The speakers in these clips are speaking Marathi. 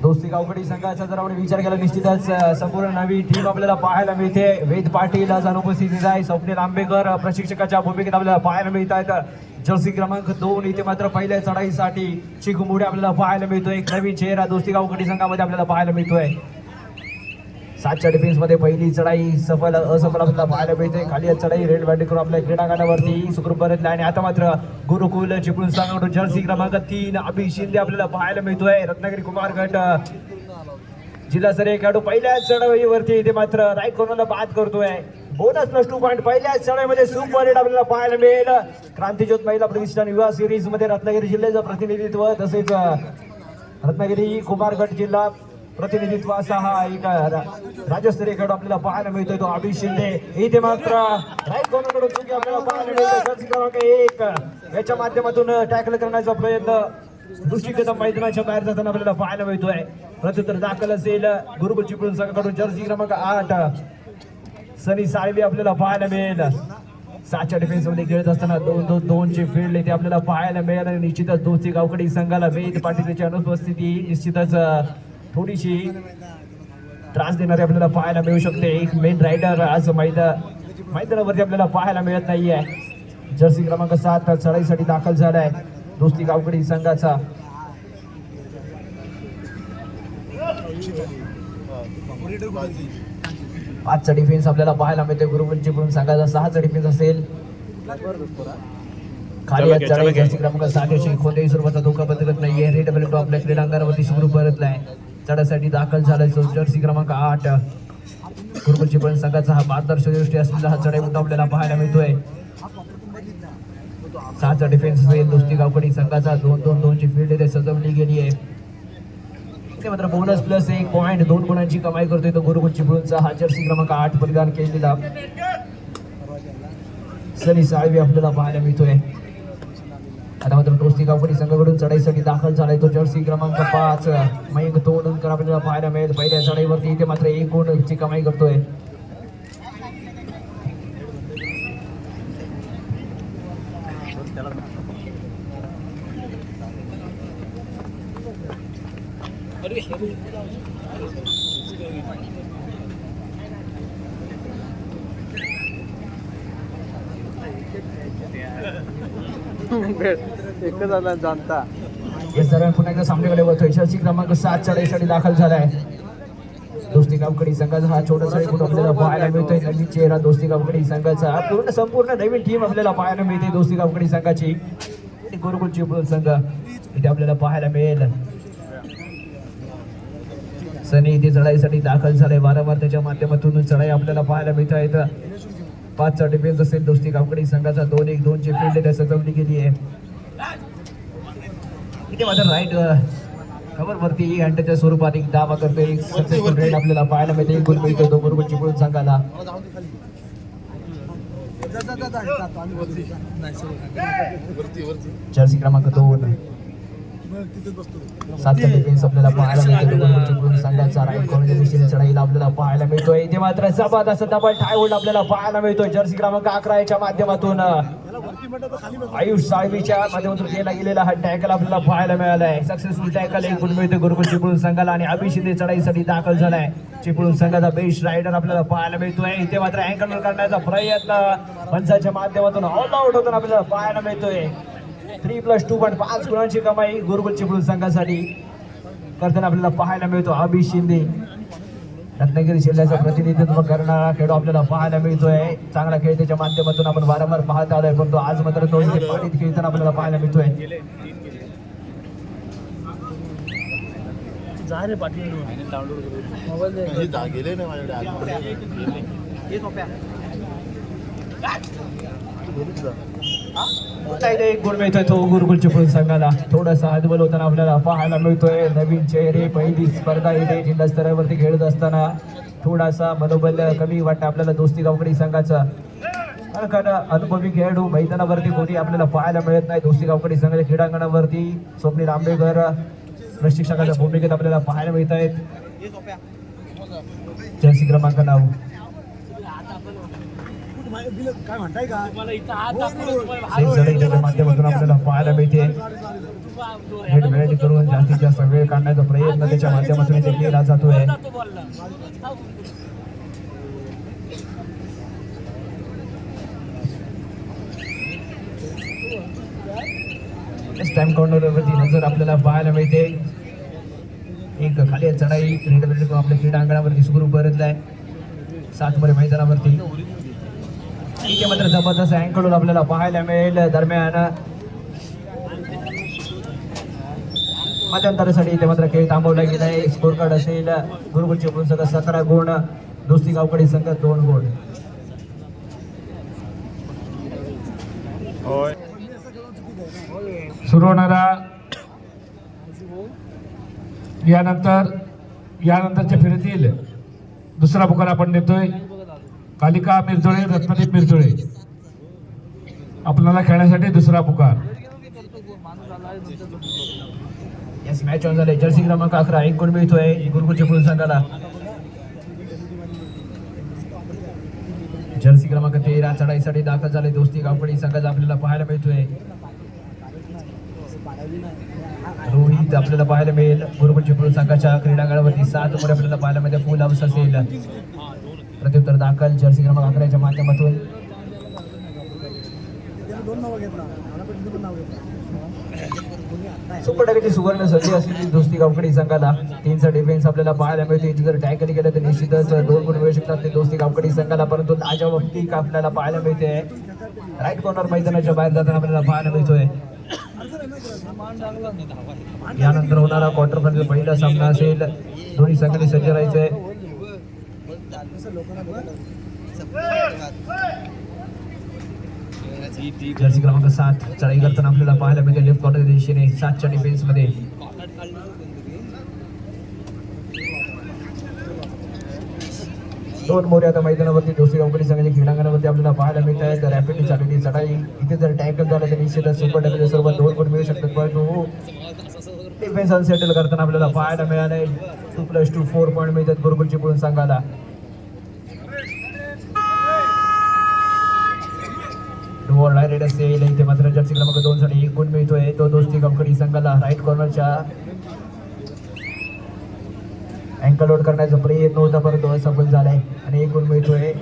दोस्ती गावकडी संघाचा जर आपण विचार केला निश्चितच संपूर्ण नवी टीम आपल्याला पाहायला मिळते. वेद पाटील आज अनुपस्थित आहे. स्वप्नील आंबेकर प्रशिक्षकाच्या भूमिकेत आपल्याला पाहायला मिळत आहेत. जर्सी क्रमांक 2 इथे मात्र पहिल्या चढाईसाठी चिकुमुडे आपल्याला पाहायला मिळतोय. एक नवीन चेहरा दोस्ती गावकडी संघामध्ये आपल्याला पाहायला मिळतोय. 7च्या डिफेन्स मध्ये पहिली चढाई सफल असफल आपल्याला पाहायला मिळते. खाली चढाई रेड बॅटिंग करून आपल्या क्रीडांगणावरती सुखरूप परतला आणि आता मात्र गुरुकुल चिपळूण संघाकडून जर्सी क्रमांक 3 अभि शिंदे आपल्याला पाहायला मिळतोय. रत्नागिरी कुमार गट जिल्हास्तरीय खेळाडू पहिल्याच चढाईवरती इथे मात्र राईट कॉर्नरला बाद करतोय. बोनस +2 पॉईंट पहिल्याच चढाईमध्ये सुपर हिट आपल्याला पाहायला मिळेल. क्रांतिज्योत महिला प्रतिष्ठान युवा सिरीज मध्ये रत्नागिरी जिल्ह्याचं प्रतिनिधित्व तसेच रत्नागिरी कुमार गट जिल्हा प्रतिनिधित्व असा हा एक राज्यस्तरीय खेळाडू आपल्याला पाहायला मिळतोय. तो अभि शिंदे इथे मात्र राईट कॉर्नरकडून चुकी आपल्याला पाहायला मिळतोय. जर्सी क्रमांक 1 याच्या माध्यमातून टॅकल करण्याचा प्रयत्न दृष्टिगत मैदानाच्या बाहेर जाताना आपल्याला पाहायला मिळतोय. प्रत्युत्तर दाखल असेल गुरुकुल चिपळूण संघाकडून जर्सी क्रमांक 8 सनी साळवी आपल्याला पाहायला मिळेल. 7च्या डिफेन्स मध्ये खेळत असताना 2-2 चे फील्ड इथे आपल्याला पाहायला मिळेल. आणि निश्चितच दोस्ती गावकडी संघाला वेद पाटीलची अनुपस्थिती निश्चितच थोडीशी त्रास देणारी आपल्याला पाहायला मिळू शकते. एक मेन रायडर आज मैदानावरती आपल्याला पाहायला मिळत नाहीये. जर्सी क्रमांक 7 चढाईसाठी दाखल झालाय दोस्ती गावकडी संघाचा. पाचचा डिफेन्स आपल्याला पाहायला मिळतोय गुरुकुल चिपळूण संघाचा. 6चा डिफेन्स असेल. खाली चढाई जर्सी क्रमांक 7 कोणत्याही स्वरूपाचा धोका बदलत नाहीये. रेड बॅलेट आपल्या क्रीडांगणावरती सुरू परतलाय. चढाईसाठी दाखल झालाय जर्सी क्रमांक 8 गुरुकुल चिपळूण संघाचा. हा पारदर्शक दृष्टी असलेला हा चढाई मुद्दा आपल्याला पाहायला मिळतोय. 6चा डिफेन्स असेल दोस्ती गावकडी संघाचा. 2-2 ची फील्ड इथे सजवली गेली आहे. इथे मात्र बोनस +1 पॉईंट 2 गुणांची कमाई करतोय तो गुरुकुल चिपळूणचा. हा जर्सी क्रमांक 8 परिधान केलेला सनी साळवी आपल्याला पाहायला मिळतोय. आता मात्र दोस्ती गावकडी संघाकडून चढाईसाठी दाखल झालाय तो जर्सी क्रमांक 5 मयंक तोंडकर आपल्याला पाहायला मिळेल. पहिल्या चढाईवरती इथे मात्र 1 गुणांची कमाई करतोय. एकच आला जाणता हे सर्व पुन्हा एकदा सामनेकडे वळतोय. जर्सी क्रमांक 7 चढाईसाठी दाखल झालाय दोस्ती गावकडी संघाचा. हा छोटासा एक आपल्याला पाहायला मिळतोय. नवीन चेहरा दोस्ती गावकडी संघाचा. संपूर्ण नवीन टीम आपल्याला पाहायला मिळते दोस्ती गावकडी संघाची. गुरुकुल चिपळूण संघ इथे आपल्याला पाहायला मिळेल. सनी इथे चढाईसाठी दाखल झालाय. वारंवार त्याच्या माध्यमातून चढाई आपल्याला पाहायला मिळत आहेत. 5चा डिफेन्स असेल दोस्ती गावकडी संघाचा. 2-1-2 ची फील्ड इथे सजवली गेली आहे. इथे मात्र राईट कव्हर वरती हँडच्या स्वरूपात एक दावा करतोय. एक सक्सेसफुल रेड आपल्याला पाहायला मिळते. एक गुण मिळतो तो गुरुकुल चिपळूण संघाला. जर्सी क्रमांक 2 7चा डिफेन्स आपल्याला पाहायला मिळतो गुरुकुल चिपळूण संघाचा. राईट कॉर्नरच्या दिशेने चढाईला आपल्याला पाहायला मिळतोय. इथे मात्र जबरदस्त डबल टाय होल्ड आपल्याला पाहायला मिळतोय. जर्सी क्रमांक 11 याच्या माध्यमातून आयुष साळवीच्या माध्यमातून केला गेलेला हा टॅकल आपल्याला पाहायला मिळालाय. सक्सेसफुल टॅकल 1 गुण मिळतोय गुरुकुल चिपळूण संघाला. आणि अभि शिंदे चढाईसाठी दाखल झालाय. चिपळूण संघाचा बेस्ट रायडर आपल्याला पाहायला मिळतोय. इथे मात्र अँकल करण्याचा प्रयत्न पंचाच्या माध्यमातून ऑल आउट होताना आपल्याला पाहायला मिळतोय. 3+2.5 गुणांची कमाई गुरुकुल चिपळूण संघासाठी करताना आपल्याला पाहायला मिळतो. अभि शिंदे रत्नागिरी जिल्ह्याचं प्रतिनिधित्व करणारा खेळाडू आपल्याला पाहायला मिळतोय. चांगला खेळ त्याच्या माध्यमातून आपण वारंवार पाहत आलोय. परंतु आज मात्र तो इथे पाठीत खेळताना आपल्याला पाहायला मिळतोय. एक गुण मिळतोय तो गुरुकुल चिपळूण संघाला. थोडासा हातबल होताना आपल्याला पाहायला मिळतोय. नवीन चेहरे पहिली स्पर्धा इथे जिल्हा स्तरावरती खेळत असताना थोडासा मनोबल कमी वाटतं आपल्याला दोस्ती गावकडी संघाचा. कारण अनुभवी खेळाडू मैदानावरती कोणी आपल्याला पाहायला मिळत नाही. दोस्ती गावकडी संघाच्या क्रीडांगणावरती स्वप्नील आंबेकर प्रशिक्षकाच्या भूमिकेत आपल्याला पाहायला मिळत आहेत. जर्सी क्रमांक 9 काय म्हणताय का सेफ चढाईच्या माध्यमातून आपल्याला पाहायला मिळते. हेड व्हेरिटी करून जास्तीत जास्त वेळ काढण्याचा प्रयत्न त्याच्या माध्यमातून इथे केला जातोय. टाइम काउंटरवरती नजर आपल्याला पाहायला मिळते. एक खाली चढाई हेड व्हेरिटी करून आपल्या क्रीडांगणावरती सुखरूप परतलाय 7 नंबर मैदानावरती. इथे मात्र जबरदस्त अँकल आपल्याला पाहायला मिळेल. दरम्यान मध्यंतरासाठी इथे मात्र खेळ थांबवला गेला आहे. स्कोर कार्ड असेल गुरुकुल चिपळूण संघ 17 गुण, दोस्ती गावकडी संघ 2 गुण. सुरू होणारा यानंतरच्या फेरीतील दुसरा पुकार आपण देतोय. कालिका मिरजोळे, रत्नदीप मिरजोळे आपल्याला खेळण्यासाठी दुसरा पुकार. यस मॅच ऑन झाले. जर्सी क्रमांक 11 1 गुण मिळतोय गुरुकुल चिपळूण संघाला. जर्सी क्रमांक 13 चढाईसाठी दाखल झाले दोस्ती गावकडी संघाचा आपल्याला पाहायला मिळतोय. रोहित आपल्याला पाहायला मिळेल गुरुकुल चिपळूण संघाच्या क्रीडांगणावरती 7 नंबर आपल्याला पाहायला मिळते. फुल हाऊस असेल. प्रत्युत्तर दाखल जर्सी क्रमांक 11च्या माध्यमातून. सुपर टॅकलची सुवर्ण संधी असलेली दोस्ती गावकडी संघाला 3चा डिफेन्स आपल्याला पाहायला मिळतो. इथे जर टॅकल केलं तर निश्चितच 2 गुण मिळू शकतात ते दोस्ती गावकडी संघाला. परंतु लाजवाब किक आपल्याला पाहायला मिळते. राईट कॉर्नर मैदानाच्या बाहेर जाताना आपल्याला पाहायला मिळतोय. यानंतर होणारा क्वार्टर फायनल पहिला सामना असेल. दोन्ही संघांनी सज्ज राहायचंय. जर्सी क्रमांक 7 चढाई करताना आपल्याला पाहायला मिळते लेफ्ट कॉर्नर दिशेने 7च्या डिफेन्स मध्ये. दोन मोरे आता मैदानावरती दोस्ती गावकडी संघाच्या क्रीडांगणावरती आपल्याला पाहायला मिळत आहे. तर रॅपिडली चाललेली चढाई इथे जर टॅकल झालं तर निश्चितच सुपर टॅकलच्या सर्व 2 गुण मिळू शकतात. परंतु डिफेन्स अनसेटल करताना आपल्याला पाहायला मिळालंय 2+2 4 पॉईंट मिळतात गुरुकुल चिपळूण संघाला. रेड असेल. इथे मात्र जर्सी क्रमांक 2 साठी 1 गुण मिळतोय तो दोस्ती गावकडी संघाला. राईट कॉर्नरच्या अँकल लोड करण्याचा प्रयत्न होता परंतु असफल झालाय आणि 1 गुण मिळतोय.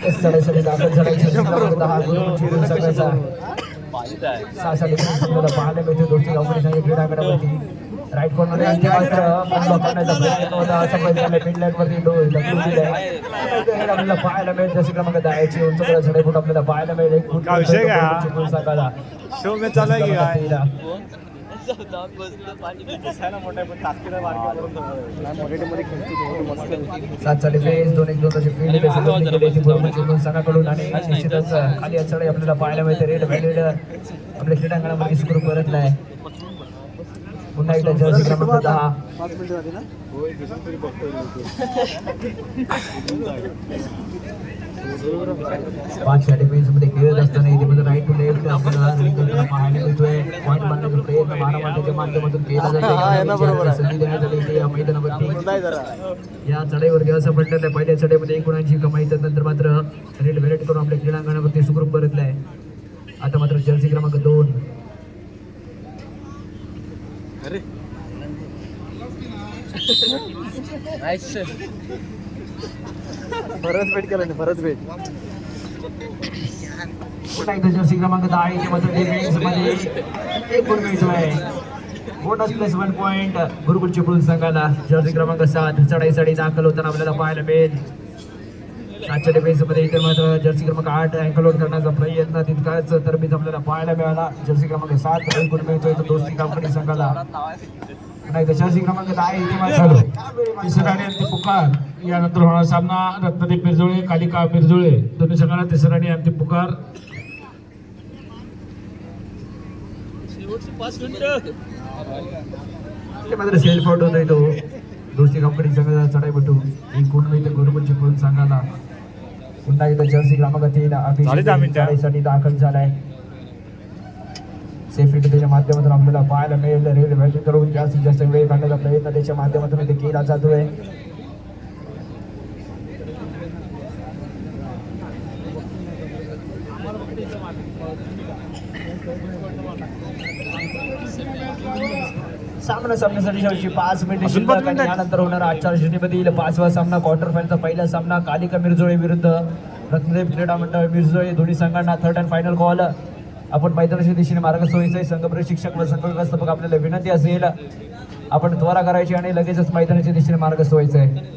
चढाईसाठी दाखल पाहायला मिळते दोस्ती गावकडी संघ क्रीडांगणावरती. राईट कॉर्नर आपल्याला पाहायला मिळेल. जशी क्रमांक 10ची उंच चढाई फूट आपल्याला पाहायला मिळेल. संघाला शो में चालू आहे की काय? सातचा डिफेन्स 2-1-2 तशी फील्ड संघाकडून आणि निश्चितच खाली चढाई आपल्याला पाहायला मिळते. रेड व्हॅलिड आपल्या क्रीडांगणामध्ये सुरू करत नाही. पुन्हा एकदा जर्सी क्रमांक 10 5च्या डिफेन्स मध्ये खेळत असताना इथे मध्ये राईट टू लेफ्ट आपल्याला पाहायला मिळतोय. पॉईंट मारण्याचा प्रयत्न महाराष्ट्राच्या माध्यमातून केला जातो. संधी देण्यात आली इथे या मैदानावरती. या चढाईवरती असं म्हटलं आहे पहिल्या चढाईमध्ये 1 गुणांची कमाई तर नंतर मात्र रेड व्हॅलेट करून आपल्या क्रीडांगणावरती सुखरूप परतलाय. आता मात्र जर्सी क्रमांक 2 भरत भेट केला नाही. भरत भेट पुन्हा एकदा जर्सी क्रमांक 10 इथे मात्र डिफेन्स मध्ये 1 गुण मिळतोय. बोनस +1 पॉईंट गुरुकुल चिपळूण संघाला. जर्सी क्रमांक 7 चढाईसाठी दाखल होताना आपल्याला पाहायला मिळेल. 7च्या डिफेन्स मध्ये इथे मात्र जर्सी क्रमांक 8 अँकल लोड करण्याचा प्रयत्न तितकाच तरबीज आपल्याला पाहायला मिळाला. जर्सी क्रमांक 7 1 गुण मिळतोय तो दोस्ती गावकडी संघाला. पुन्हा एकदा जर्सी क्रमांक 10 इथे चालू मात्र तिसरा आणि अंतिम पुकार. यानंतर होणार सामना रत्नदीप मिरजुळे कालिका मिरजुळे दोन्ही संघाला तिसरा आणि अंतिम पुकार. ते मात्र सेल्फ आउट होतोय तो दोस्ती कंपनी संघाचा चढाईपटू एक गुण मिळते गुरुकुलची पळून संघाला. पुन्हा एकदा जर्सी क्रमांक 3 झाली 10 मिनिटं. अभिषेक दाखल झालाय. सेफ्टी त्याच्या माध्यमातून आपल्याला पाहायला मिळेल. रेल्वे मॅचिंग करून जास्तीत जास्त वेळ काढण्याचा प्रयत्न त्याच्या माध्यमातून ते केला जातोय. सामना संपण्यासाठी शेवटची 5 मिनिटे अजून शिल्लक 5 आणि मिनिटं. यानंतर होणार आजच्या श्रेणीमधील 5वा सामना क्वार्टर फायनलचा पहिला सामना कालिका मिरजोळे विरुद्ध रत्नदेव क्रीडा मंडळ मिरजोळे. दोन्ही संघांना थर्ड अँड फायनल कॉल. आपण मैदानाच्या दिशेने मार्ग सोयीचे संघ प्रशिक्षक व संघ व्यवस्थापक आपल्याला विनंती असेल आपण त्वरा करायची आणि लगेचच मैदानाच्या दिशेने मार्ग सोयीचे आहे.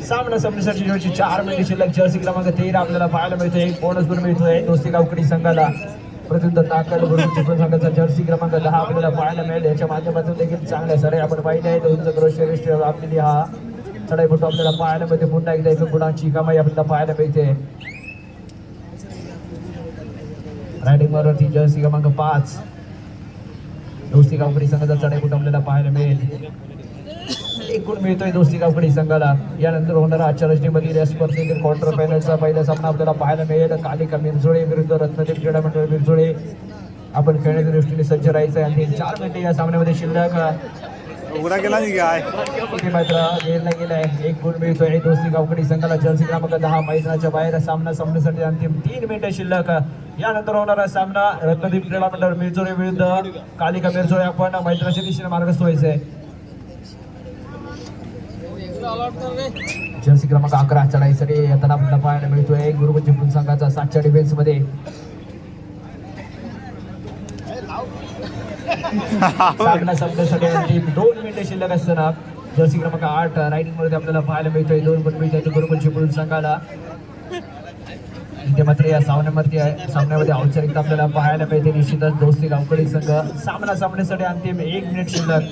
सामना संपण्यासाठी शेवटची 4 मिनिटे शिल्लक. जर्सी क्रमांक 13 आपल्याला पाहायला मिळतोय. एक बोनस पण मिळतोय दोस्ती गावकडी संघाला. प्रत्युत्तर ताकद गुरुकुलची पण संघाचा जर्सी क्रमांक 10 आपल्याला पाहायला मिळेल. याच्या माध्यमातून देखील चांगल्या सरे आपण पाहिले आहेत. उंच ग्रोशरिष्ठ आपलेली हा चढाईपटू आपल्याला पाहायला मिळते. पुन्हा एकदा एक गुणांची कमाई आपल्याला पाहायला मिळते. रायडिंग वरती जर्सी क्रमांक 5 दोस्ती गावकडी संघाचा चढाईपटू आपल्याला पाहायला मिळेल. एक गुण मिळतोय दोस्ती गावकडी संघाला. यानंतर होणारा आजच्या रचनेमधील या स्पर्धेतील क्वार्टर फायनलचा पहिला सामना आपल्याला पाहायला मिळेल. कालिका मिरजोळे विरुद्ध रत्नदेव क्रीडा मंडळ मिरजोळे. आपण खेळण्याच्या दृष्टीने सज्ज राहायचं आहे. 4 मिनिटे या सामन्यामध्ये शिल्लक. उघडा गेला नाही काय इथे मात्र गेला गेलाय. एक गुण मिळतोय दोस्ती गावकडी संघाला. जर्सी क्रमांक 10 मैदानाच्या बाहेर. सामना संपण्यासाठी अंतिम 3 मिनिटे शिल्लक. यानंतर होणारा सामना रत्नदीप क्रीडा मंडळ मिरजोळे विरुद्ध कालिका मिरजोळे. आपण मैदानाच्या दिशेने मार्गस्थ व्हायचंय. जर्सी क्रमांक 11 चढाईसाठी येताना आपल्याला पाहायला मिळतोय गुरुकुलची पण संघाचा 7च्या डिफेन्स मध्ये. सामना संपण्यासाठी अंतिम 2 मिनिटे शिल्लक असताना जर्सी क्रमांक 8 रायडिंग मध्ये आपल्याला पाहायला मिळतोय. 2 गुण मिळत आहेत गुरुकुलची पण संघाला. इथे मात्र या सामन्यामध्ये औपचारिकता आपल्याला पाहायला मिळते. निश्चितच दोस्ती गावकडी संघ. सामना संपण्यासाठी अंतिम 1 मिनिट शिल्लक.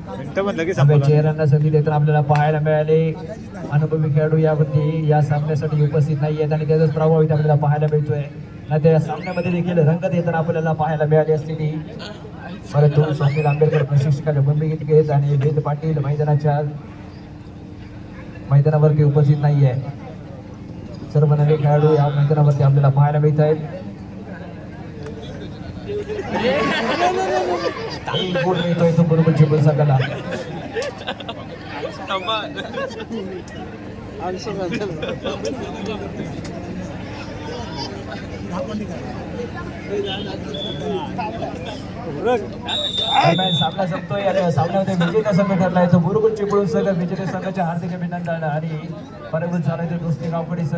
मिनिटं म्हणलं की सगळ्या संपला. चेहऱ्यांना संधी देताना आपल्याला पाहायला मिळाले. अनुभवी खेळाडू यावरती या सामन्यासाठी उपस्थित नाही आहेत आणि त्याचाच प्रभाव इथे आपल्याला पाहायला मिळतोय. नाही त्या सामन्यामध्ये देखील रंगत येताना आपल्याला पाहायला मिळाली असलेली. परंतु स्वप्नील आंबेडकर प्रशिक्षकाला भूमिकेत घेत आणि वेद पाटील मैदानावरती उपस्थित नाही आहे. सर्व नवे खेळाडू या मैदानावरती आपल्याला पाहायला मिळत आहेत. एक गोल मिळतोय तो गुरुकुलची पण संघाला. दरम्यान सामना संपतोय आणि सामन्यामध्ये विजेता संघ ठरलाय तो गुरुकुल चिपळूण संघ. विजेते संघाचे हार्दिक अभिनंदन आणि पराभूत झालाय तो दोस्ती गावकडी संघ.